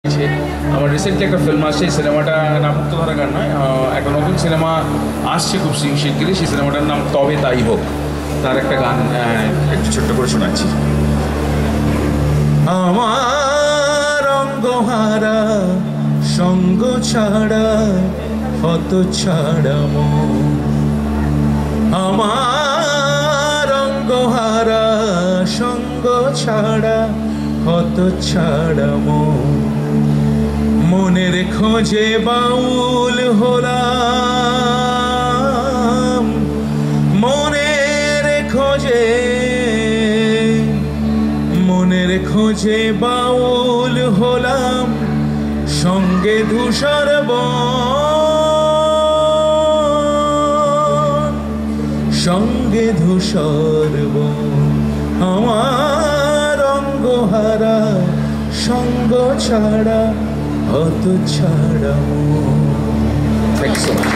আমার রিসেন্টলি একটা ফিল্ম আসছে, এই সিনেমাটা নাম মুক্তধারা গান নয়, একটা নতুন সিনেমা আসছে খুব শিগগিরই। সেই সিনেমাটার নাম তবে তাই হোক। তার একটা গান একটু ছোট্ট করে শোনাচ্ছি। আমার অঙ্গহারা সঙ্গ ছাড়া হত ছাড়া আমার অঙ্গহারা সঙ্গ ছাড়া হত ছাড়া মনের খোঁজে বাউল হলাম, মনের খোঁজে বাউল হলাম, সঙ্গে ধূসর বন, সঙ্গে ধূসর বন। আমার অঙ্গহারা সঙ্গ ছাড়া হত ছাড়া। Thanks so much.